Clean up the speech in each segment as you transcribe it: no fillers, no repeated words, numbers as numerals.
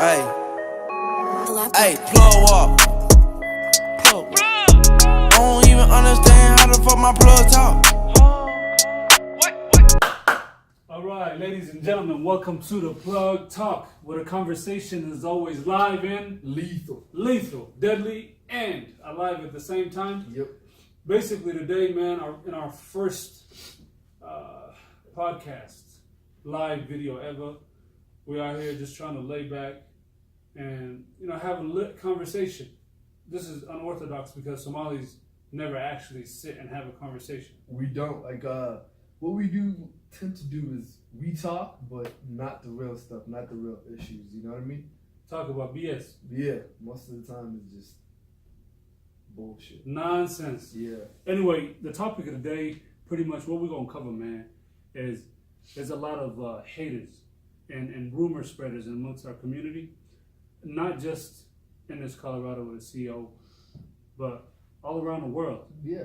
Hey, hey, plug up. Plug. I don't even understand how the fuck my plug talk. All right, ladies and gentlemen, welcome to the Plug Talk, where the conversation is always live and lethal, deadly, and alive at the same time. Yep. Basically, today, man, in our first podcast, live video ever, we are here just trying to lay back and have a lit conversation. This is unorthodox because Somalis never actually sit and have a conversation. We don't what we do tend to do is we talk, but not the real stuff, not the real issues. You know what I mean? Talk about BS. Yeah, most of the time it's just bullshit. Nonsense. Yeah. Anyway, the topic of the day, pretty much what we're gonna cover, man, is there's a lot of haters and rumor spreaders amongst our community, not just in this Colorado with the CO, but all around the world. Yeah.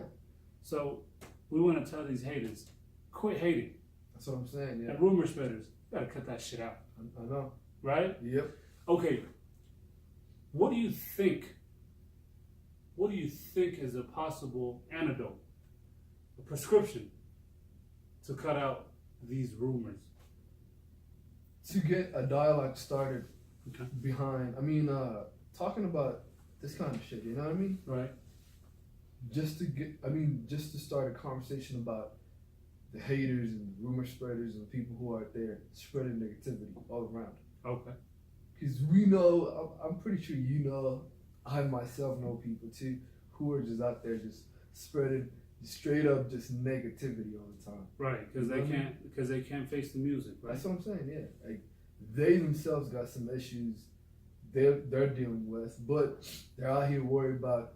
So we want to tell these haters, quit hating. That's what I'm saying. Yeah. And rumor spreaders, you gotta cut that shit out. I know. Right? Yep. Okay. What do you think? What do you think is a possible antidote, a prescription to cut out these rumors? To get a dialogue started Okay. behind, talking about this kind of shit, you know what I mean? Right. Just to start a conversation about the haters and rumor spreaders and people who are there spreading negativity all around. Okay. Because we know, I'm pretty sure you know, I myself know people too who are just out there just spreading straight up just negativity all the time. Right, because they can't face the music. Right. That's what I'm saying. Yeah, like they themselves got some issues they're dealing with, but they're out here worried about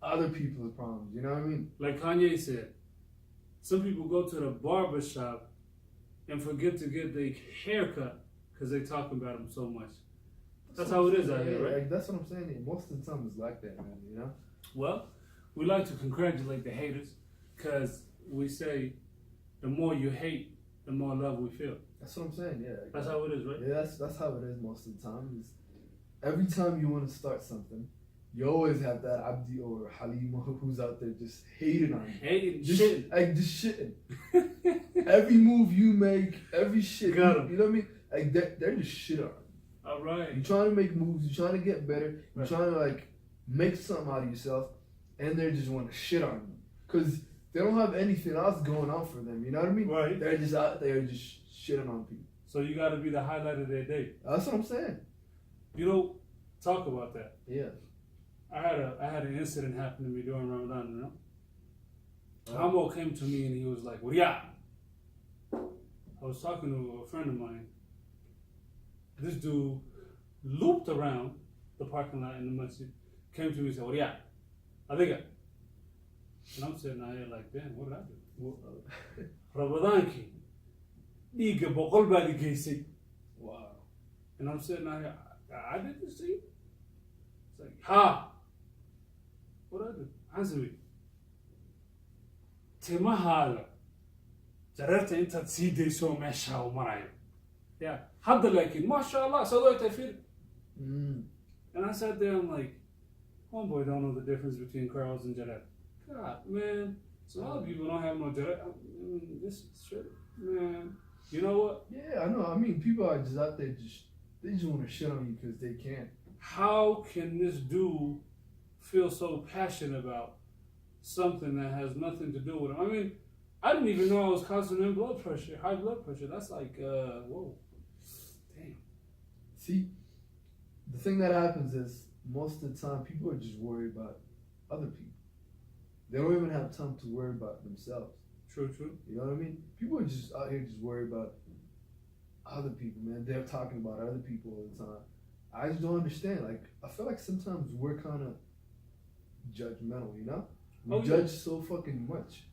other people's problems. You know what I mean? Like Kanye said, some people go to the barber shop and forget to get their hair cut because they talking about them so much. That's how it is out here, right? Like, that's what I'm saying. Yeah, most of the time it's like that, man. You know. Well, we like to congratulate the haters because we say the more you hate, the more love we feel. That's what I'm saying. Yeah. Like, that's how it is, right? Yeah, that's how it is most of the time. Is every time you want to start something, you always have that Abdi or Halima who's out there just hating on you. Hating, just shitting. Like, just shitting. Every move you make, every shit. You know what I mean? Like, they're just shit on you. All right. You're trying to make moves, you're trying to get better, you're trying to, like, make something out of yourself, and they just want to shit on you. Because they don't have anything else going on for them, you know what I mean? Right. They're just out there just shitting on people. So you got to be the highlight of their day. That's what I'm saying. Talk about that. Yeah. I had an incident happen to me during Ramadan, you know? Amo came to me and he was like, well, yeah. I was talking to a friend of mine. This dude looped around the parking lot in the masjid, came to me and said, well, yeah, I think it. And I'm sitting out here like, damn, what did I do? Ramadan ki. Diga boqol baa ligeysay. Wow. And I'm sitting out here, I did this to you? It's like, ha! What did I do? Answer me. Timahaaga. Jararta intaad sii dayso meesha u marayo. Yeah. Hadda laakiin, mashallah, sadoo tafir. And I sat there, I'm like, homeboy don't know the difference between curls and jarat. God, man. So a lot of people don't have no jarat. This shit, man. You know what? Yeah, I know. I mean, people are just out there they just want to shit on you because they can. How can this dude feel so passionate about something that has nothing to do with him? I mean, I didn't even know I was causing him high blood pressure. That's like, whoa. Damn. See, the thing that happens is most of the time people are just worried about other people. They don't even have time to worry about themselves. True. You know what I mean? People are just out here just worried about other people, man. They're talking about other people all the time. I just don't understand. Like, I feel like sometimes we're kind of judgmental, you know? We judge so fucking much.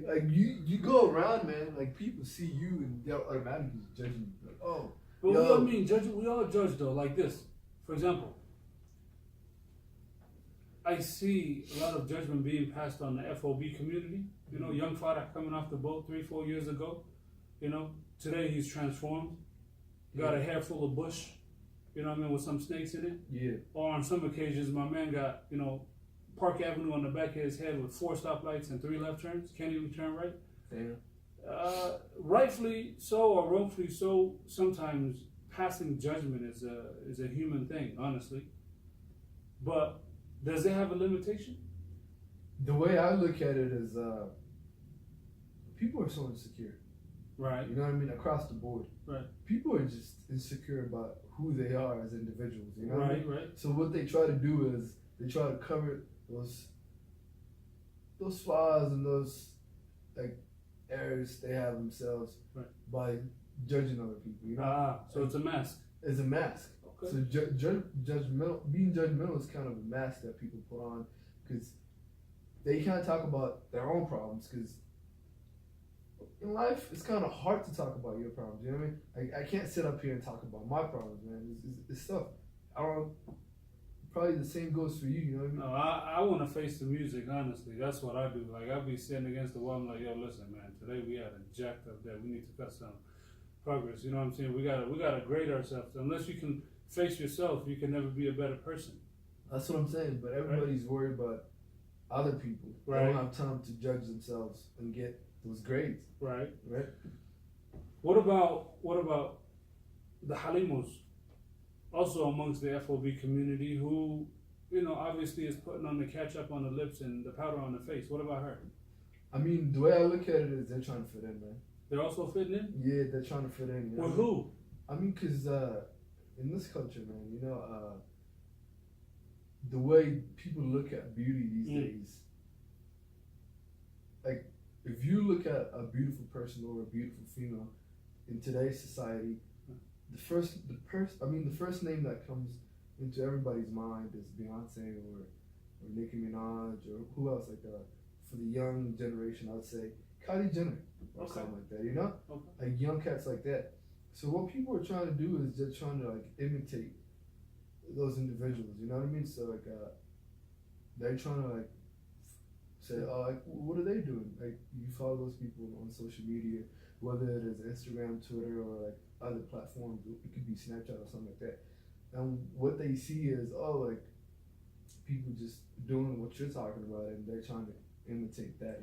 Like, you go around, man, like, people see you and they're automatically judging you. Like, oh. But we all judge, though, like this. For example, I see a lot of judgment being passed on the FOB community. You know, young father coming off the boat 3-4 years ago. You know, today he's transformed. Got a hair full of bush. You know what I mean? With some snakes in it. Yeah. Or on some occasions, my man got, Park Avenue on the back of his head with 4 stoplights and 3 left turns. Can't even turn right. Damn. Rightfully so or wrongfully so, sometimes passing judgment is a human thing, honestly. But does it have a limitation? The way I look at it is, people are so insecure. Right. You know what I mean? Across the board. Right. People are just insecure about who they are as individuals. You know what I mean? Right. So what they try to do is they try to cover those flaws and those like errors they have themselves by judging other people. You know? So it's a mask. It's a mask. Okay. So judgmental, being judgmental is kind of a mask that people put on because they can't talk about their own problems because in life it's kind of hard to talk about your problems. You know what I mean? I can't sit up here and talk about my problems, man. It's tough. I don't. Probably the same goes for you. You know what I mean? No, I want to face the music. Honestly, that's what I do. Like I be sitting against the wall. I'm like, yo, listen, man. Today we had a jacked up day. We need to cut some progress. You know what I'm saying? We gotta grade ourselves. Unless you can face yourself, you can never be a better person. That's what I'm saying. But everybody's worried about other people. Right. They don't have time to judge themselves and get those grades. Right. Right. What about the Halimos? Also amongst the FOB community, who, obviously is putting on the ketchup on the lips and the powder on the face. What about her? I mean, the way I look at it is they're trying to fit in, man. They're also fitting in? Yeah, they're trying to fit in. With who? I mean, because in this culture, man, the way people look at beauty these days, like, if you look at a beautiful person or a beautiful female in today's society, the first name that comes into everybody's mind is Beyonce or Nicki Minaj or who else like that. For the young generation, I would say Kylie Jenner or something like that. Like young cats like that. So what people are trying to do is just trying to like imitate those individuals. You know what I mean? So like they're trying to like say, oh, like what are they doing? Like you follow those people on social media, whether it is Instagram, Twitter, or like other platforms. It could be Snapchat or something like that. And what they see is, oh, like people just doing what you're talking about, and they're trying to imitate that,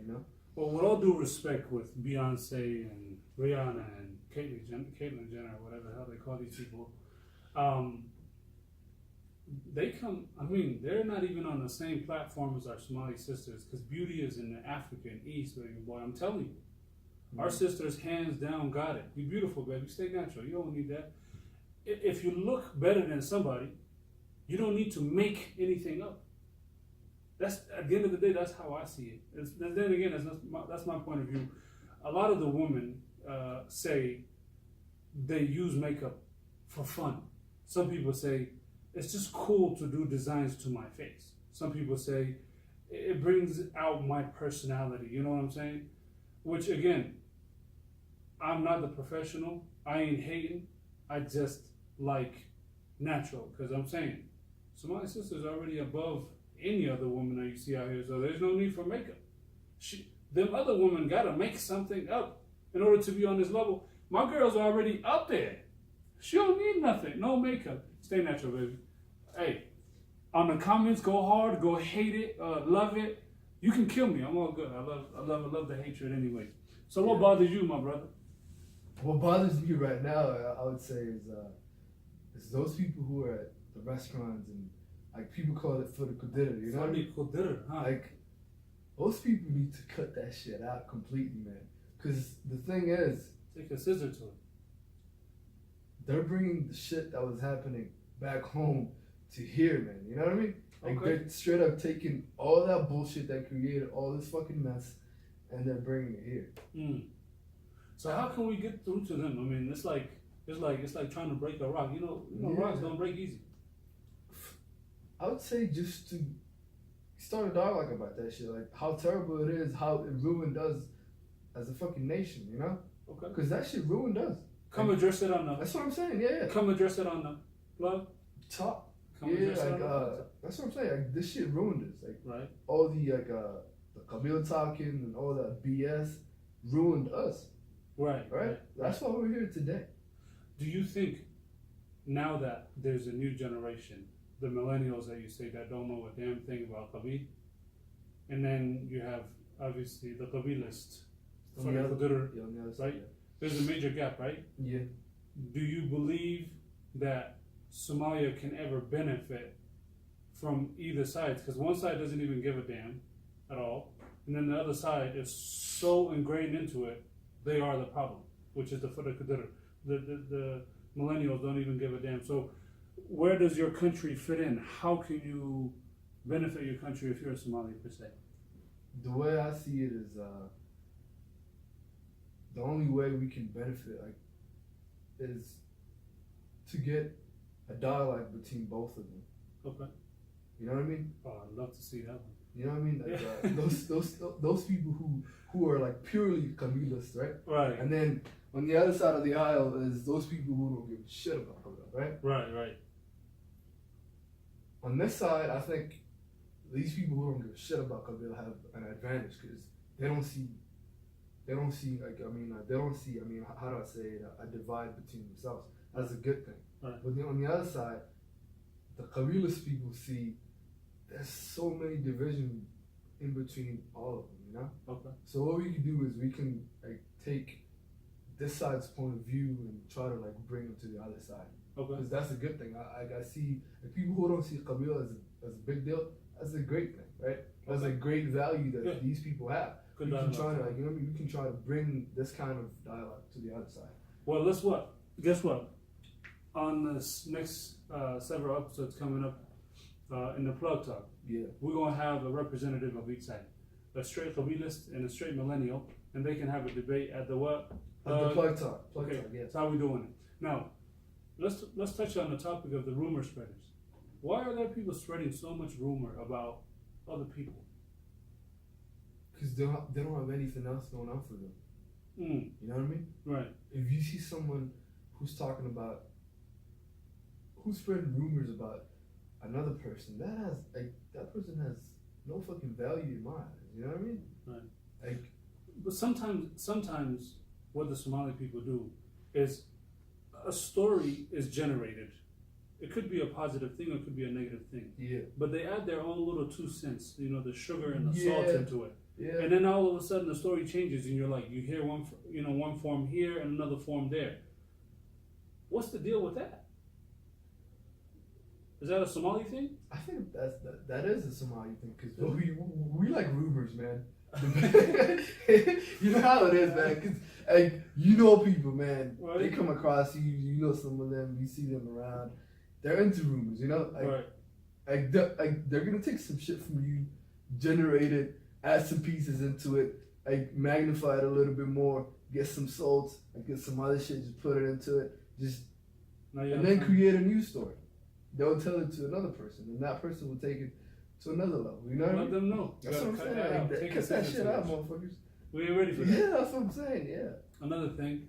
Well, with all due respect, with Beyonce and Rihanna and Caitlyn Jenner, whatever the hell they call these people, they're not even on the same platform as our Somali sisters, because beauty is in the African East, baby boy. I'm telling you. Our sisters, hands down, got it. You're beautiful, baby. Stay natural. You don't need that. If you look better than somebody, you don't need to make anything up. That's, at the end of the day, that's how I see it. Then again, that's my point of view. A lot of the women say they use makeup for fun. Some people say it's just cool to do designs to my face. Some people say it brings out my personality. You know what I'm saying? Which, again, I'm not the professional. I ain't hating. I just like natural. Because I'm saying, Somali sisters are already above any other woman that you see out here. So there's no need for makeup. Them other women got to make something up in order to be on this level. My girl's already up there. She don't need nothing. No makeup. Stay natural, baby. Hey, on the comments, go hard. Go hate it. Love it. You can kill me. I'm all good. I love the hatred anyways. So what bothers you, my brother? What bothers me right now, I would say, is those people who are at the restaurants and like people call it for the kudira, you know what I mean? Huh? Like those people need to cut that shit out completely, man. Because the thing is, take a scissor to it. They're bringing the shit that was happening back home to here, man. You know what I mean? Like they're straight up taking all that bullshit that created all this fucking mess, and they're bringing it here. So how can we get through to them? I mean, it's like trying to break a rock. You know, rocks don't break easy. I would say just to start a dialogue about that shit, like how terrible it is, how it ruined us as a fucking nation. You know? Okay. Because that shit ruined us. Come address it on the. That's what I'm saying. Yeah. Come address it on the plug. Top. Come Yeah, address it like on the. that's what I'm saying. Like this shit ruined us. Like Right. all the the Kabila talking and all that BS ruined us. Right. Right. That's why we're here today. Do you think now that there's a new generation, the millennials that you say that don't know a damn thing about Qabil, and then you have obviously the Qabilists, On the other right? side, There's a major gap, right? yeah. Do you believe that Somalia can ever benefit from either side? Because one side doesn't even give a damn at all, and then the other side is so ingrained into it, they are the problem, which is the Qadr. The millennials don't even give a damn. So where does your country fit in? How can you benefit your country if you're a Somali per se? The way I see it is, the only way we can benefit is to get a dialogue between both of them. Okay. You know what I mean? Oh, I'd love to see that one. You know what I mean? Like, those people who are like purely Qabilists, right? Right. And then on the other side of the aisle is those people who don't give a shit about Qabila, right? Right. On this side, I think these people who don't give a shit about Qabila have an advantage because they don't see how do I say it, a divide between themselves. That's a good thing. Right. But then on the other side, the Qabilist people see there's so many divisions in between all of them, you know? Okay. So what we can do is we can like take this side's point of view and try to like bring them to the other side. Okay. Because that's a good thing. I see like, people who don't see Qabila as a big deal, that's a great thing, right? That's a great value that these people have. Good we can dialogue. try to like, you know what I mean? We can try to bring this kind of dialogue to the other side. Well, guess what? On this next several episodes coming up in the Plug Talk, Yeah. we're going to have a representative of each side, a straight Qabilist and a straight millennial, and they can have a debate at the what? The plug talk. Okay, Talk, yeah. that's how we're doing it. Now, let's touch on the topic of the rumor spreaders. Why are there people spreading so much rumor about other people? Because they don't have anything else going on for them. You know what I mean? Right. If you see someone who's spreading rumors about another person, that person has no fucking value in my eyes. You know what I mean? Right. Like, But sometimes what the Somali people do is a story is generated. It could be a positive thing or it could be a negative thing. yeah. But they add their own little 2 cents, the sugar and the salt Yeah. into it. Yeah. And then all of a sudden the story changes and you're like, you hear one form here and another form there. What's the deal with that? Is that a Somali thing? I think that is a Somali thing because we like rumors, man. You know how it is, man. Because people, man. Right. They come across you. You know some of them. You see them around. They're into rumors, you know. Right. They're gonna take some shit from you, generate it, add some pieces into it, magnify it a little bit more, get some salts, get some other shit, just put it into it, and then create a new story. They'll tell it to another person, and that person will take it to another level. You know what I mean? Let them know. That's what I'm saying. Cut that shit out, motherfuckers. We ain't ready for that. Yeah, that's what I'm saying. Yeah. Another thing,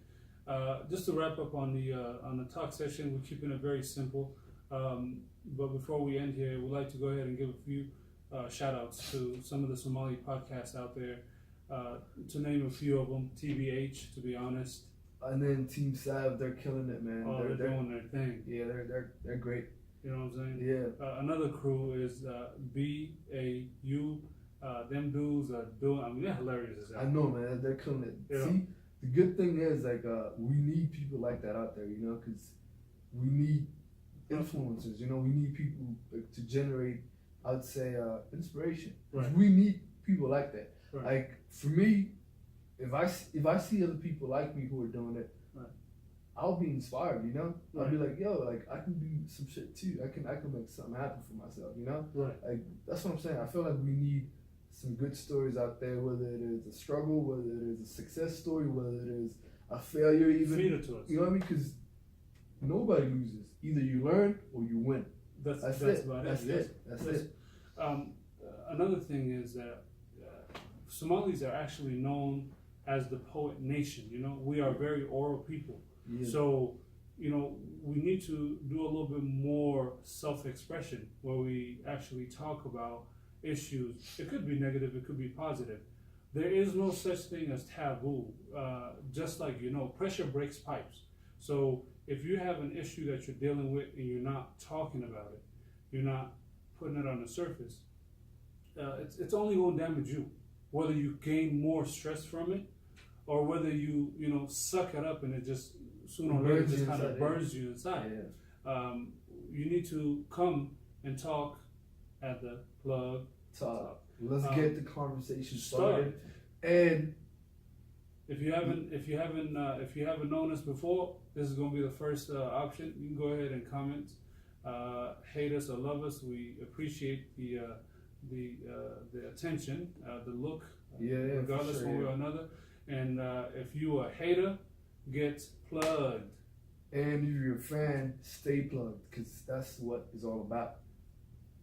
just to wrap up on the talk session, we're keeping it very simple. But before we end here, we'd like to go ahead and give a few shout outs to some of the Somali podcasts out there. To name a few of them, TBH, to be honest. And then Team Sav, they're killing it, man. Oh, they're doing their thing. Yeah, they're great. You know what I'm saying? Yeah. Another crew is BAU. Them dudes are doing. I mean, they're hilarious as hell. I know, man. They're killing it. Yeah. See, the good thing is we need people like that out there, because we need influencers. We need people to generate, I'd say, inspiration. Right. We need people like that. Right. Like for me, if I see other people like me who are doing it, right, I'll be inspired. I'll right, be like, yo, I can do some shit too. I can make something happen for myself. right. That's what I'm saying. I feel like we need some good stories out there, whether it is a struggle, whether it is a success story, whether it is a failure, even. Feed it to us. You know what I mean? Because nobody loses. Either you learn or you win. That's it. about That's it. it. That's it. Another thing is that Somalis are actually known as the poet nation. We are very oral people. Yeah. So, we need to do a little bit more self-expression where we actually talk about issues. It could be negative, it could be positive. There is no such thing as taboo. Just like, pressure breaks pipes. So if you have an issue that you're dealing with and you're not talking about it, you're not putting it on the surface, it's only going to damage you. Whether you gain more stress from it, or whether you suck it up and it just sooner or later just kind of burns you inside. Yeah. You need to come and talk at the plug. Talk. Let's get the conversation started. And if you haven't known us before, this is going to be the first option. You can go ahead and comment, hate us or love us. We appreciate the attention, the look, regardless one way or another. And if you are a hater, get plugged. And if you're a fan, stay plugged, because that's what it's all about.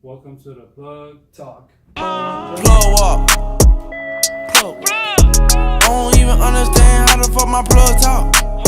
Welcome to the Plug Talk. Blow up. I don't even understand how the fuck my plug talk.